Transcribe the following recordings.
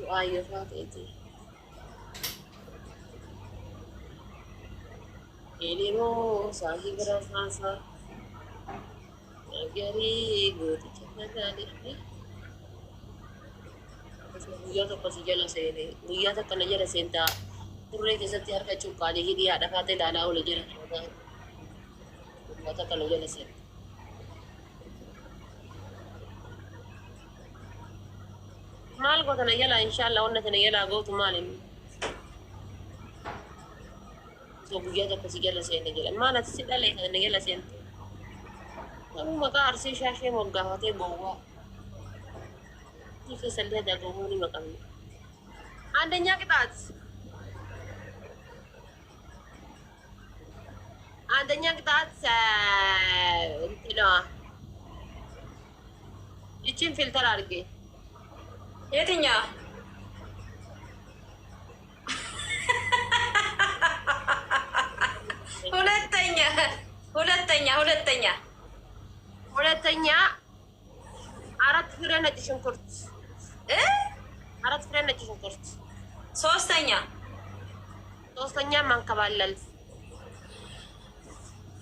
Ayo fatiti. Ini mo sahib rasa agari guti cakna dali. Guyyaa tokko si jala seene guyyaa takka na jala seentaa turree keessatti harka cuqqaalee hidhii haadha faate ilaalaa oole jira guyyaa takka na jala seene. Maal goota na jala inshaallah wanna tana jala gootu maal inni so guyyaa tokko si jala seene jedha maal ati si dhalee kana na jala seente namuu maqaa arsii shaashee moggaafatee bowwaa Ini saya ada gomoni makan. Andanya kita tidak. Icin filter lagi. Ya tinya. Udah tanya. Arat firen aja shungkurt. Arat firen aja shungkurt. Sostanya mankabalal.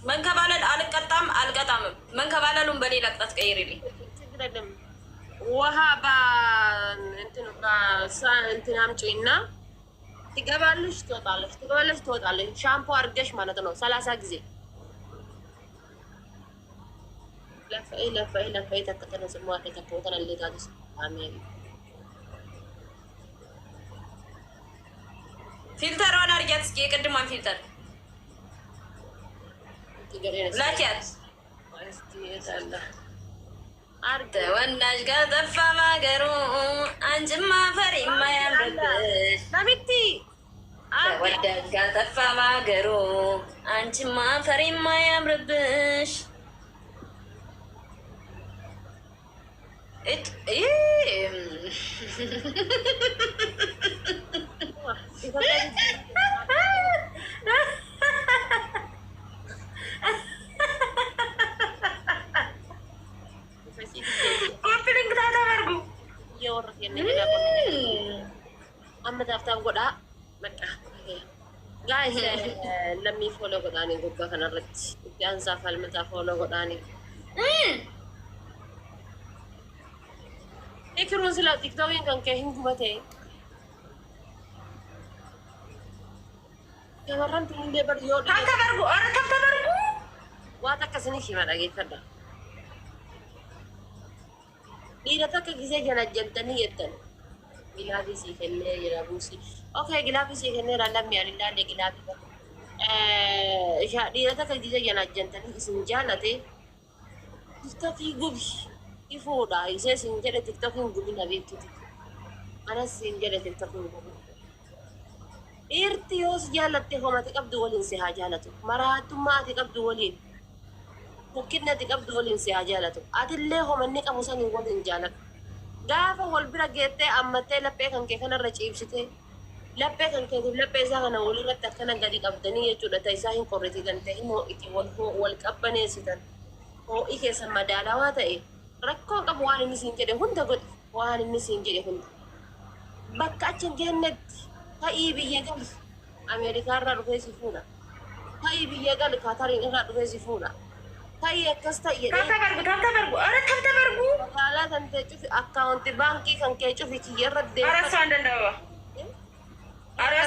Mankabalal alqatam. Mankabalalun bali laqtat qayri. Tidadam. Wahaba እንትኑ እንትን አምጪና ትገባለሽ ሻምፖ አድርገሽ ማለት ነው 30 ጊዜ ለፈይ ተከተለ ስሟ ተከተለ ለታስ አሜን ፊልተር ዋና አርጋት እስኪ የቅድሟን ፊልተር ላኪያት እስቲ የታለ አርደ ወናጅ ጋር ጠፋ ማገሩ አንጅማ ፈሪ ማያምርብሽ ለሚቲ ወዳጅ ጋር ጠፋ ማገሩ አንጅማ ፈሪ ማያምርብሽ Guys, let me follow Godani. Go back and let the answer Falmata follow Godani. If you want to let TikTok in can get him to Mate. You are running the bird. You're what a Casanishi, I get her. Need a taka gizag and a gentaniatan. Gilabi si kenne yarabusi okay gilabi si kenne randa miarilla de gilabi ja dira ta kadiza yana jantani sinjalate tiktok gubi ifoda ise sinjale tiktok gubi na bitu ana sinjale tiktok gubi irtios jalate homate qabdu walin si hajalatu maratu ma ti qabdu walin mukkinna ti qabdu walin si hajalatu adille homanni qamusan walin jalatu gaafa wal bira geette ammatee laphee kan kee kanarra ciibsite laphee kan kee laphee isaa kana walirratti akkana gadi qabdanii jechuudha ta isaa hin qorrititan ta'e immoo itti wal qabbaneessitan ho'i keessa madaalawaa ta'e rakkoo qabu waan inni siin jedhe hunda godhi waan inni siin jedhe hunda bakka achi geennetti ta'ii biyya gali Ameerikaa irraa dhufee si fuudha ta'ii biyya gali Kaatariin irraa dhufee si fuudha Hai akasta iya. Tata bergu. Ara tata bergu. Kala tante cuci account banki kan kayak cuci kira deh. Ara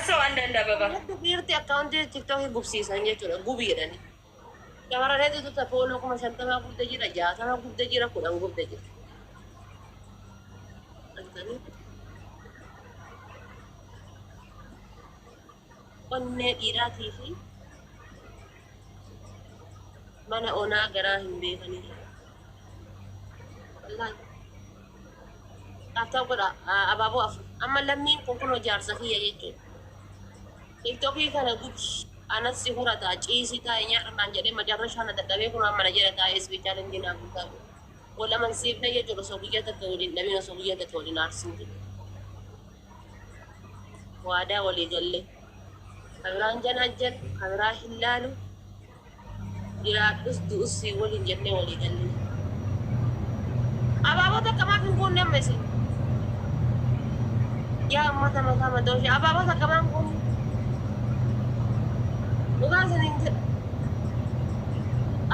so anda baba. Itu birti account TikTok hi gubsi sanya cura gubi ada nih. Kamera itu tuh tapi orang aku masih tengah gubde jira aja, tengah gubde jira kurang gubde jira. Antara onne ira TV. Mana ona gara himbe kani wallahi atau kora ababu af amma lammin kun kuno jar sahiya yake TikTok kana gubi anas si hurata ciisi ta nya nan jade majarasha na daga be kuno amma najera ta SB challenge dina buka wala man sib na yejo so biya ta tawlin nabi so biya ta tawlin arsin wada wali galle kabran janajjal kabra hillalu Jiratus duusi walin jenne wali galli. Ababo ta kama fin kunne mesi. yaa ummata mataa madooshi abaabota qabaan kun dhugaa isiniin jedha.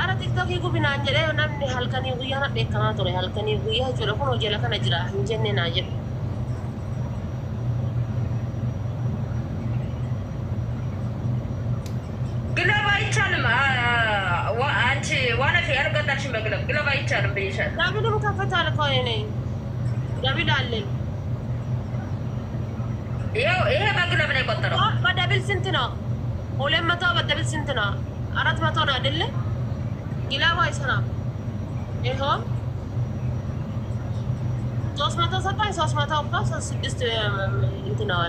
Ara tiktokii gubinaan jedhee namni halkanii guyyaa na beekamaa ture halkanii guyyaa jechuudha kun hojjala kana jira hin jenne naa jedhu. ግለባ አይቻልም። አንቺ ዋነፊ ያልቀጣችን በግለብ ግለባ አይቻልም ብዬሻለሁ። ዳቢልም ከፈታል እኮ እኔ ዳቢል አለኝ። ይሄ በግለብ ነው የቆጠረው። በዳቢል ስንት ነው? 200 በዳቢል ስንት ነው? 400 ነው አይደለ? ግለባ አይሰራም። ይኸው 300 ሰጣኝ 300 እኮ 6 እንትን ነው።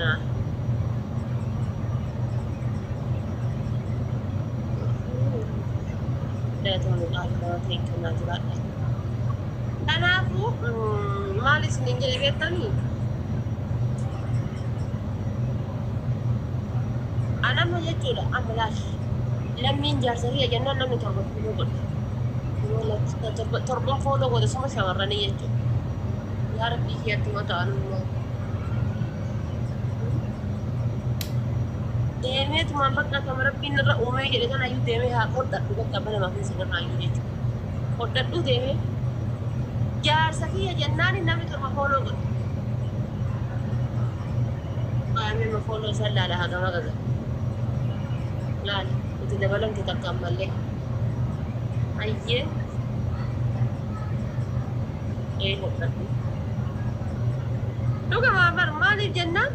Kanaafu maalis ninja beektanii anama jechuudha ammalaash lammiin jaarsarii jennaan namni torba fuuloo godhe torban fuuloo godhe sama shamarranii jechuudha yaa rabbii keetti mataan deemeetumaan bakka kama rabbiin irra uumee jedhe kana iyyuu deemee haa hodhadhu bakka bala maafin sirraa iyyuu jechuudha hodhadhu deemee jaarsa kiyya jennaani namni torba fooloo godhe qaamee ma fooloo isaan laala hagama gaga laala itti dabalamti takka ammallee ayyee hodhadhu dhugamaa bar maaliif jennaan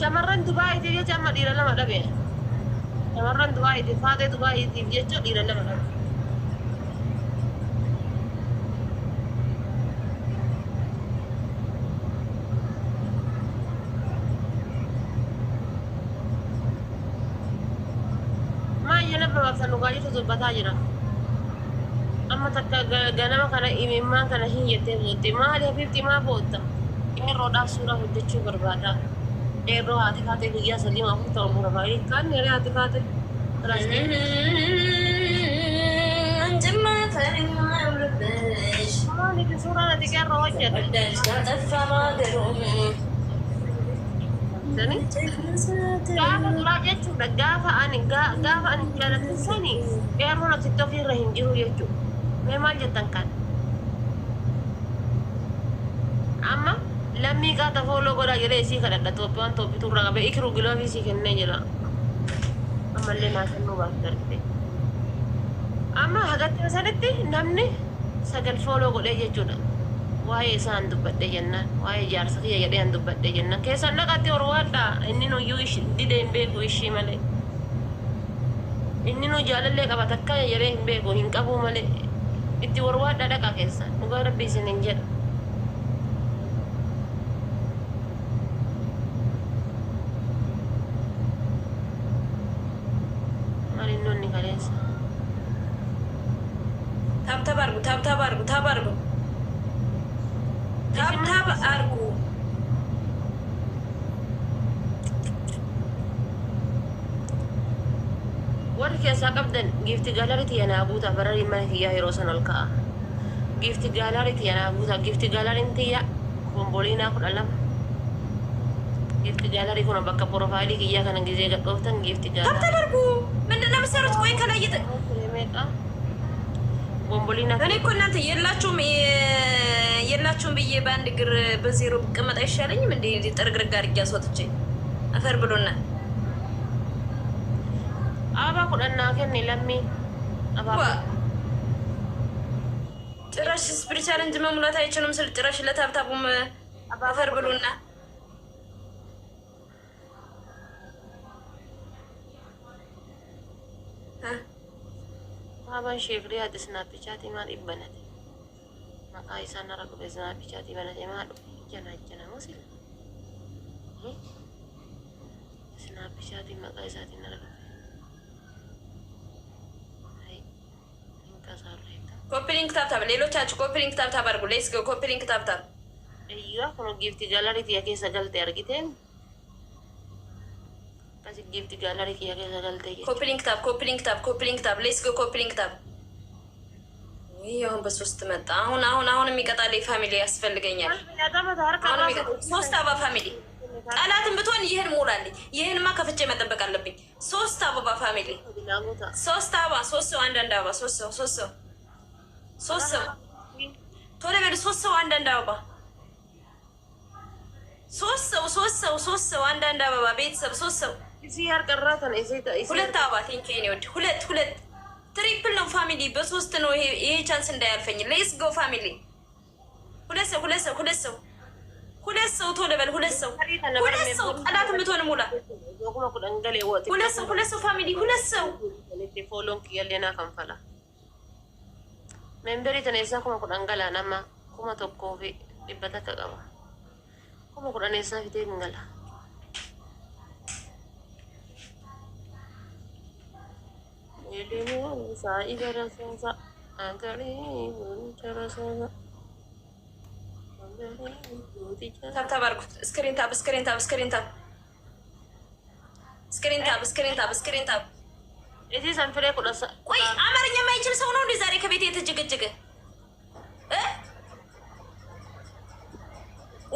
Shamarran Dubaayitiif jecha amma dhiira lama dhabe. Shamarran Dubaayitiif faatee Dubaayitiif jecha dhiira lama dhabe. Maayya labba baabsan dhugaajitu dubbataa jira. Amma takka ganama kana imimmaan kana hin jettee bootte maali hafiifti maa bootta? Qeerroodhaaf suuraa hojjechuu barbaada. Qeerroo haati kaatee guyyaa sadii maafuu ta'u mura baay'ee kan yeroo haati kaatee maaliif suuraan ati qeerroo hojjete? Gaafa duraa jechuudha gaafa ani jaalladhe sani qeerroon tiktokii irra hin jiru jechuudha. Mee maal jettan kan? Amma lammii qaata fooloo godhaa jedhee isii kadhadha Itoophiyaan Itoophiitu irraa qabee ikiruu giloofii isii kennee jira. Ammallee naa kennuu baaf darbee. Amma hagatti sanitti namni 9 fooloo godhee jechuudha. Waa'ee isaan dubbadhee jennaan waa'ee jaarsa kiyya jedhee an dubbadhee jennaan keessan naqatti horwaadhaa inni nuyyuu didee hin beeku ishii malee. Inni nu jaalallee qaba takka jedhee hin beeku hin qabuu malee itti horwaadhaa dhaqa keessan dhugaa rabbii isin hin jedha. ታብታብ አርጉ ታብታብ አርጉ ታብታብ አርጉ warri keessaa qabdan giifti gaalaariitti yanaa buuta bararii mana kiyyaa yeroo san ol ka'a giifti gaalaariitti yanaa buuta giifti gaalaariin tiyya bomboliinaa 12 giifti gaalaarii kun bakka porofaayilii kiyyaa kana gizee gadhooftan giifti gaalaarii ታብታብ አርጉ ምንድን ነው የምትሰሩት? ቆይ ከላይ ቦምቦሊና እኔ እኮ እናንተ የላችሁም ብዬ በአንድ እግር በዜሮ ብቀመጥ አይሻለኝም? እንደ ጥርግርግ አድርጌ አስወጥቼ አፈር ብሎና አባ ቁደና ከኔ ለሚ አባ ጭራሽ ስፒሪቹዋል እንጂ መሙላት አይችልም ስል ጭራሽ ለታብታቡም አፈር ብሎና Aban shekri ati snapchat maal ibbanate maqaa isaa nara qube snapchat banate maal jana musil snapchat maqaa isaati nara qube ay inka sarreta copy link ታብታብ ሌሎቻችሁ ኮፒ ሊንክ ታብታብ አድርጉ ሌትስ ጎ ኮፒ ሊንክ ታብታብ እያ ኮኖ ጊፍት ጋላሪ ቲያ keessa galte argite kasi gift gallery kiya ke galte copy link tab ሌትስ ጎ ኮፒ ሊንክ ታብ ይህ አሁን በሶስት መጣ። አሁን የሚቀጣልኝ ፋሚሊ ያስፈልገኛል። ሶስት አበባ ፋሚሊ ጠላትን ብትሆን ይህን ሞላልኝ። ይህንማ ከፍቼ መጠበቅ አለብኝ። ሶስት አበባ ፋሚሊ ሶስት አበባ ሶስት ሰው አንዳንድ አበባ ሶስት ሰው ቶሎ በሉ። ሶስት ሰው አንዳንድ አበባ ሶስት ሰው አንዳንድ አበባ ቤተሰብ ሶስት ሰው ሁለት አበባ ቴንኪ ኔ ወድ ሁለት ትሪፕል ነው ፋሚሊ በሶስት ነው። ይሄ ቻንስ እንዳያልፈኝ። ሌስ ጎ ፋሚሊ ሁለት ሰው ቶሎ በል። ሁለት ሰው ጠላት የምትሆን ሙላ። ሁለት ሰው ፋሚሊ ሁለት ሰው ሜምበሪ ተነሳ kuma kudhan gala nama kuma tokko fi dhibbata akka qaba kuma kudhan eessaa fitee hin gala elimu saa ibara sonsa agari wunchara ታብታብ አድርጉት። ስክሪን ታብ እዚህ ሰንፍሬ ቁደሳ ቆይ አማርኛ የማይችል ሰው ነው እንዴ ዛሬ ከቤት የተጀገጀገ?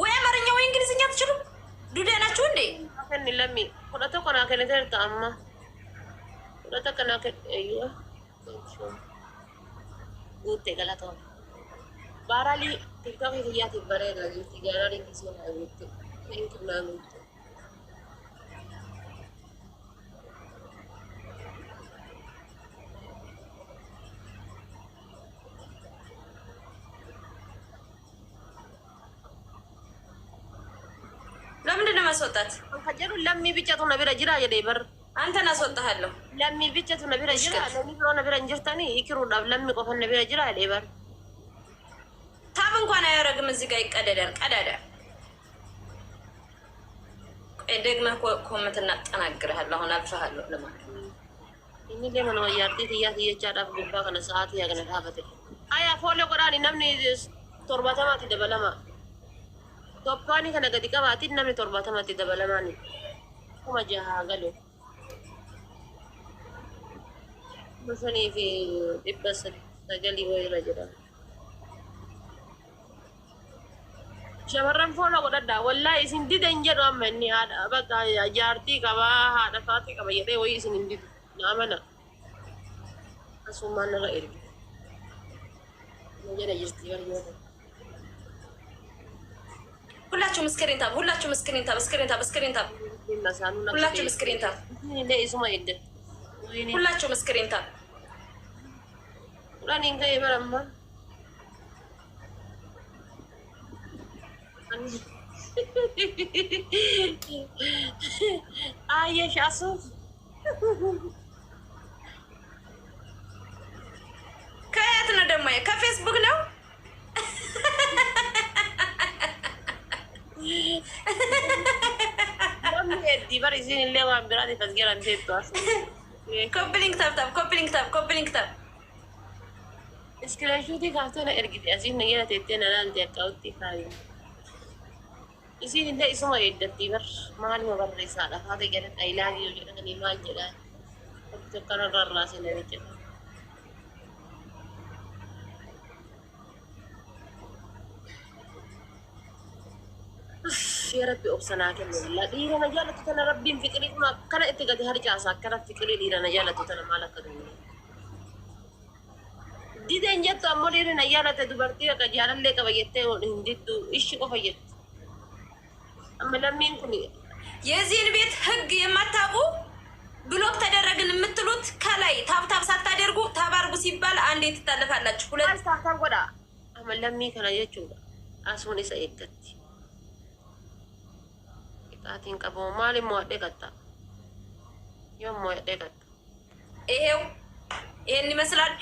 ወይ አማርኛ ወይ እንግሊዝኛ ትችሉ? ዱዳ ናችሁ እንዴ? ከን ለሚ ቁደተ ቆና ከነተር ታማ ቁደተ ከና ከዩ ውጤ ገላቶ ባራሊ ቲክቶክ ይያት ይበረዳ ይጋራሪ ኪሶና ውጤ እንክናኑ ለምንድን ነው ማስወጣት? ከጀሩ ለሚ ብቻቱ ነብረ ጅራ የደበር አንተን አስወጣሃለሁ። ለሚ ብቻቱ ነብረ ጅራ ለሚ ብሎ ነብረ እንጅርታኒ ይክሩ ለሚ ቆፈን ነብረ ጅራ የደበር ታብ እንኳን አያረግም። እዚህ ጋር ይቀደዳል። ቀዳዳ ደግመህ ኮመንት እናጠናግርሃለሁ። አሁን አልፈሃለሁ ለማለት እኔ ለምን ነው ያርቲ ትያት እየቻዳፍ ግባ ከነ ሰዓት ያገነ ታፈተ አያ ፎሎ ቆራኒ ነምኒ ቶርባታማት ደበለማ ቶፓኒ ከነ ገዲ ቀባቲ ነምኒ ቶርባታማት ደበለማኒ kuma jaha galo መስኒ ፊ ዲበስ ተገሊ ወይ ረጀዳ shamarran fola godhadha wallahi isin didan jedhu amma inni haadha bakka jaartii qaba haadha faati qaba jedhee wayii isin hin didu naamana asummaan narra ergi jedha jirti baryoota ሁላችሁም ስክሪን ታብ ሁላችሁም ስክሪን ታብ illee isuma edde ሁላችሁም ስክሪን ታብ ulanin ka'e baramma አየሽ አሱ ከየት ነው ደግሞ? ከፌስቡክ ነው። ኮፕሊንግ ታብ እስክሪንሾት ካፍተነ ergite asin nagera tettena nanti akkautti faayi isin illee isuma eeddatti bar maaluma barreessaadha haati galan aylaabii yoo jedhanii maal jedhaan tokkana garraase namicha يا ربي أبصنا كله لا دينا نجالة تنا ربي فكري ما كان إتقاد هرجع سكرت فكري دينا نجالة تنا مالك كده دينا نجت أمور دينا نجالة تدبرتي كجارن لك بيجته هنديتو إيش كفايت أما لما ينكني የዚህን ቤት ህግ የማታውቁ ብሎክ ተደረግን የምትሉት ከላይ ታብታብ ሳታደርጉ ታባርጉ ሲባል አንዴ ትታለፋላችሁ። ሁለት ታብታብ ጎዳ أما لما كان يجوا أسوني سيدتي ጣቲን ቀቦ ማሊ ሞደ ቀጣ የሞደ ቀጣ ይሄው ይሄን ይመስላል።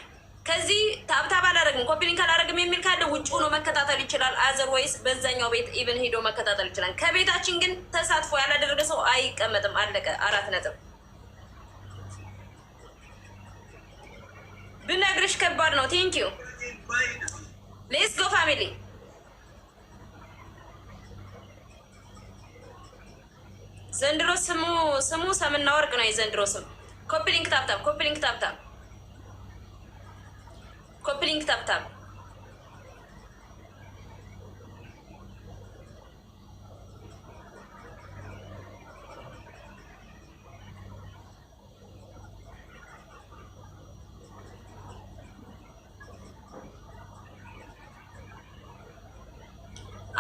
ከዚህ ታብታብ አላረግም ኮፒ ሊንክ አላረግም የሚል ካለ ውጭ ሆኖ መከታተል ይችላል። አዘር ወይስ በዛኛው ቤት ኢቭን ሄዶ መከታተል ይችላል። ከቤታችን ግን ተሳትፎ ያላደረገ ሰው አይቀመጥም። አለቀ። 4 ነጥብ። ብነግርሽ ከባድ ነው። ቴንክ ዩ ሌትስ ጎ ፋሚሊ ዘንድሮ ስሙ ሰምና ወርቅ ነው። የዘንድሮ ስም ኮፒ ሊንክ ታብታብ ኮፕሊንግ ታብታብ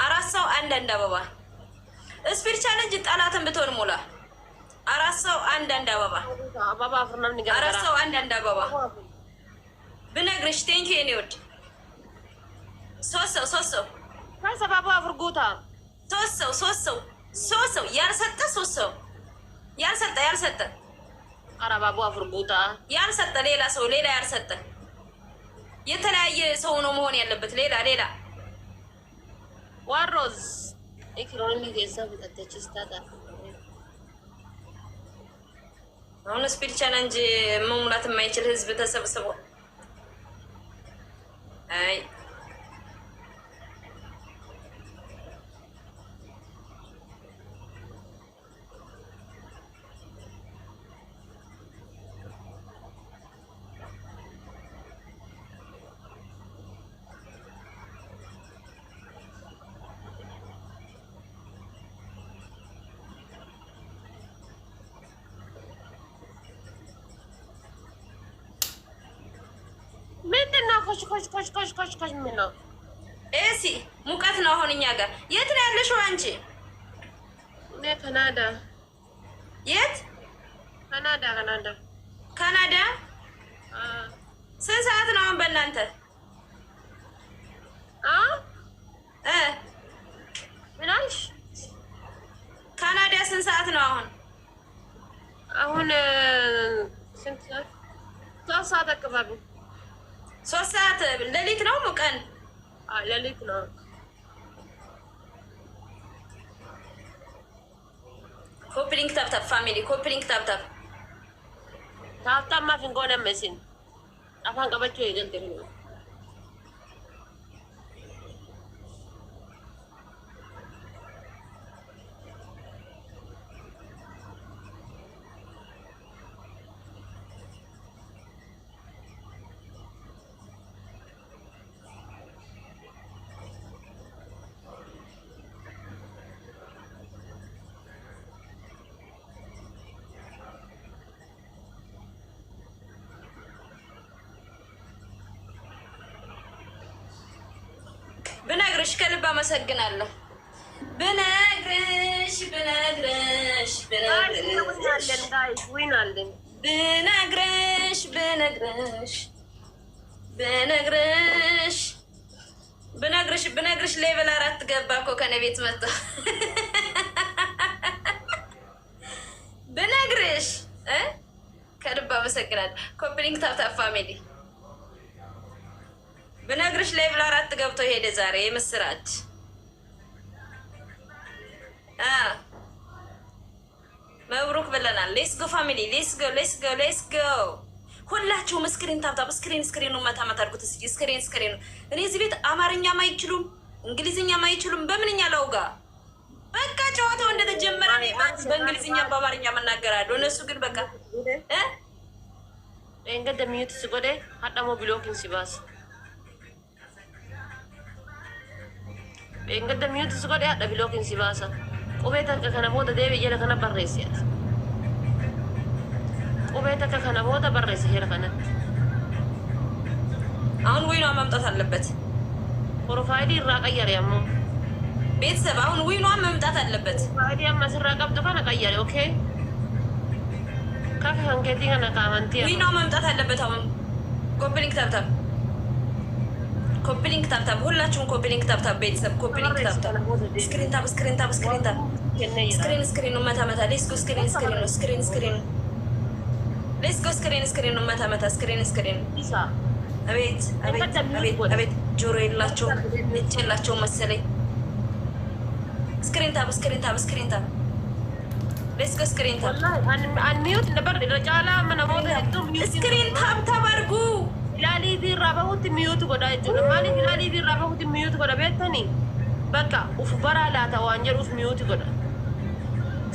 አራት ሰው አንድ አበባ ስፒድ ቻሌንጅ ጠላትን ብትሆን ሙላ አራት ሰው አንድ አበባ አበባ ፍርናም ንገራ አራት ሰው አንድ አበባ ብነግርሽ ቴንኪ የኔ ወድ ሶስት ሰው ሰባባ ፍርጉታ ሶስት ሰው ያልሰጠ ሶስት ሰው ያልሰጠ አራባባ ፍርጉታ ያልሰጠ ሌላ ሰው ሌላ ያልሰጠ የተለያየ ሰው ነው መሆን ያለበት ሌላ ዋሮዝ ኢክሮኒ ገዛ በተችስታታ አሁን ስፒድ ቻሌንጅ መሙላት የማይችል ህዝብ ተሰብስቦ አይ ኮሽ ምነው ኤሲ ሙቀት ነው አሁን እኛ ጋር። የት ነው ያለሽው አንቺ? እኔ ካናዳ። የት? ካናዳ። ስንት ሰዓት ነው አሁን በእናንተ? ምን አልሽ? ካናዳ ስንት ሰዓት ነው አሁን? አሁን ስንት ሰዓት? 3 ሰዓት አካባቢ። 3 ሰዓት ሌሊት ነው ቀን? ሌሊት ነው። ኮፕሊንግ ታፕታፕ ፋሚሊ ኮፕሊንግ ታፕታፕ ማፊን ጎነ መሲን አፋን ቀበቸው ይገንደሩ ብነግርሽ ከልብ አመሰግናለሁ። ብነግርሽ ሌቨል 4 ገባ እኮ ከኔ ቤት መጣ። ብነግርሽ ከልብ አመሰግናለሁ። ኮፕሊንግ ታፕታፕ ፋሚሊ ብነግርሽ ሌቭል 4 ገብቶ ሄደ ዛሬ። የምስራች መብሩክ ብለናል። ሌትስ ጎ ፋሚሊ ሌትስ ጎ። ሁላችሁም ስክሪን ታፕታፕ ስክሪኑ መታ አድርጉት እስኪ። ስክሪኑ እኔ እዚህ ቤት አማርኛም አይችሉም እንግሊዝኛም አይችሉም። በምንኛ ላውጋ? በቃ ጨዋታው እንደተጀመረ ነው። በእንግሊዝኛ በአማርኛ መናገራለሁ። እነሱ ግን በቃ እንገደ ሚዩት ስጎደ ሀዳሞ ብሎኪን ሲባስ እንገደ ሚዩት ስጎደ ሀዳ ብሎኪን ሲባሳ ቁቤታ ከከነ ቦደ ደብ የለ ከነ በረሲያት ቁቤታ ከከነ ቦደ በረሲ ሄለ ከነ አሁን ዊኗ መምጣት አለበት። ፕሮፋይል ይራቀየር ያሙ ቤተሰብ አሁን ዊኗ መምጣት አለበት። ፕሮፋይል ያማስራ ቀብጥ ከነ ቀየር ኦኬ ካፈ አንገቲ ከነ ካማንቲ ዊኗ መምጣት አለበት። አሁን ኮፕሊንግ ታፕታፕ ሁላችሁም ኮፕሊንግ ታፕታፕ ቤተሰብ ኮፕሊንግ ታፕታፕ ስክሪን ታፕ ስክሪን መታ ሌትስ ጎ ስክሪን መታ ስክሪን አቤት ጆሮ የላቸው እጭ የላቸው መሰለኝ። ስክሪን ታፕ ሌትስ ጎ ስክሪን ታፕ አንሚዩት ነበር ረጃላ መነሞተ ስክሪን ታፕ አድርጉ። ላሊ ቢራበሁት ሚዩት ጎዳ እጁ ማለት ላሊ ቢራበሁት ሚዩት ጎዳ ቤተኒ በቃ ኡፍ በራላታ ዋንጀር ኡፍ ሚዩት ጎዳ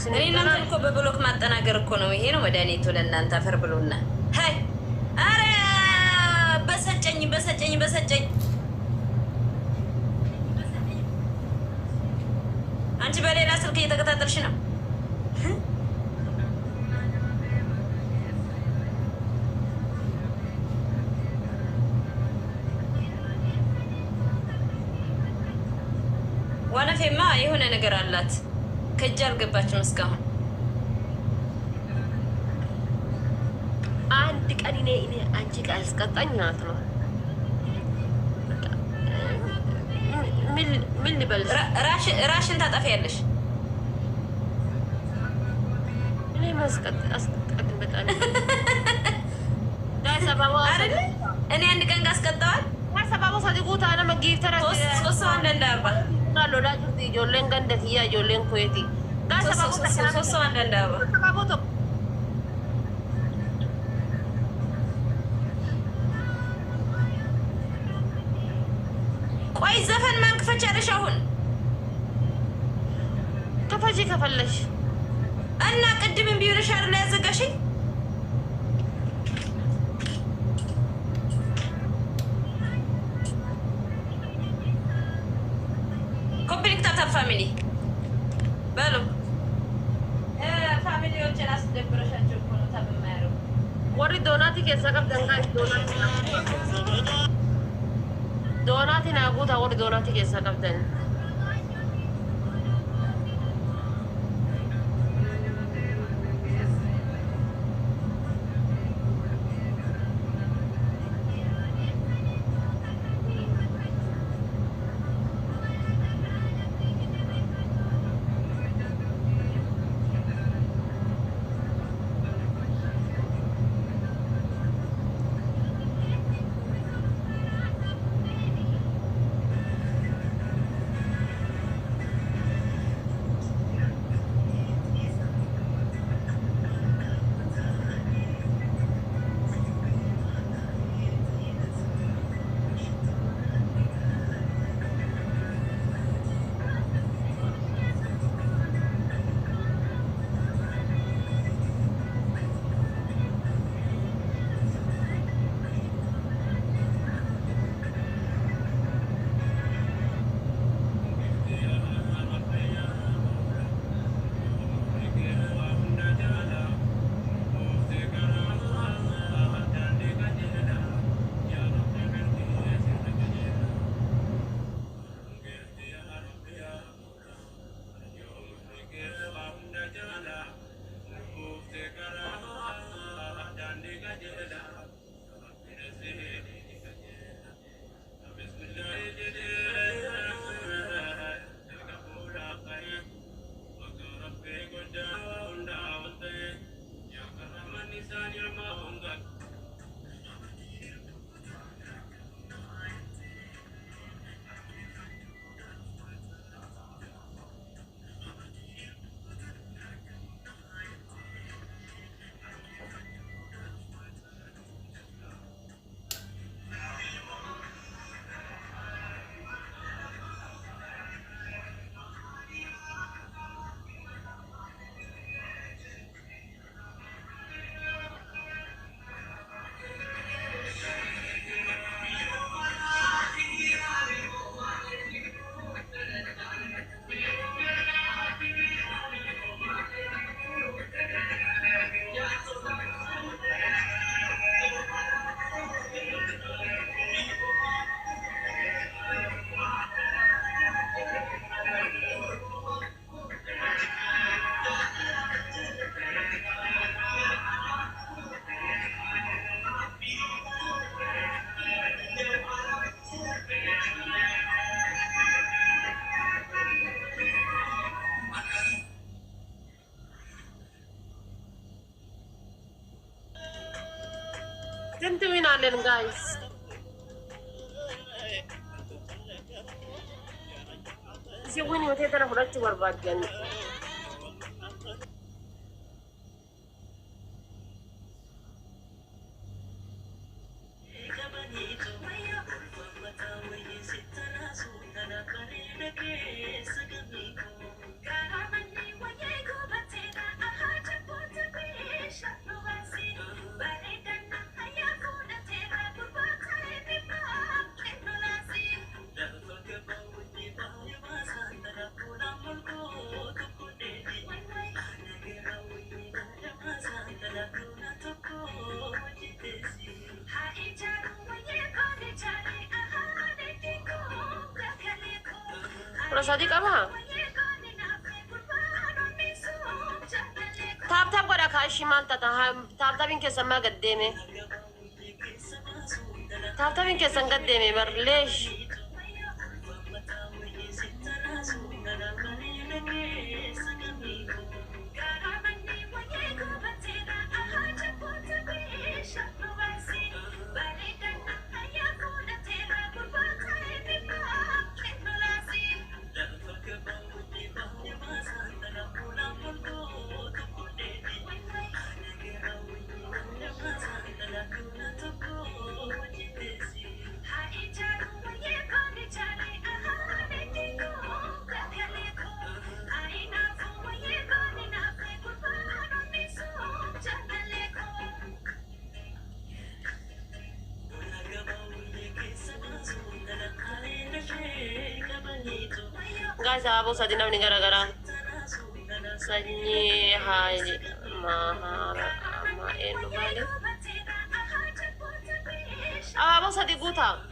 እኔ እናንተ እኮ በብሎክ ማጠናገር እኮ ነው። ይሄ ነው መድኃኒቱ ለእናንተ አፈር ብሎና ሀይ አረ በሰጨኝ በሰጨኝ አንቺ በሌላ ስልክ እየተከታተልሽ ነው። ዋናፌማ የሆነ ነገር አላት ከእጅ አልገባችም እስካሁን። አንድ ቀን እኔ አንቺ ጋር ያስቀጣኝ ማለት ነው። ምን ልበልሽ? ራሽን ታጠፊያለሽ። እኔ አስቀጣኝ በጣም ዳሰባባ አይደል? እኔ አንድ ቀን ጋስቀጣዋል ዳሰባባ ሰዲቁታ አለ መጊፍተራ ሶስት ሰው አንዳንዳርባ ሎላ ጅርቲ ጆሌን ገንደትያ ጆሌን ኮየቲ ሶስት ሰው አንዳንዳርባ ቆይ ዘፈን ማን ክፈቻለሽ? አሁን ክፈቺ ከፈለሽ እና ቅድም ቢሆንሽ አይደል ያዘጋሽኝ? ኮምፕሊት ታፕ ፋሚሊ በሉ ፋሚሊዎችን አስደብረሻቸው እኮ ነው ታብ የማያደርጉ ወሪ ዶናቲ ከሰቀብ ደንጋይ ዶናቲ ናጉታ ወሪ ዶናቲ ከሰቀብ ደን ስንት ዊን አለን ጋይስ? ሲዊን ወቴተና ሁለቱ በርባገን صديق أما تاب قد أكاشي مال تتهم تاب إنك سما قدامي تاب إنك سن قدامي بر ليش guys, ako sa dinaw ni gara-gara sanyi hali mahara maeno bali. Ako sa diguta.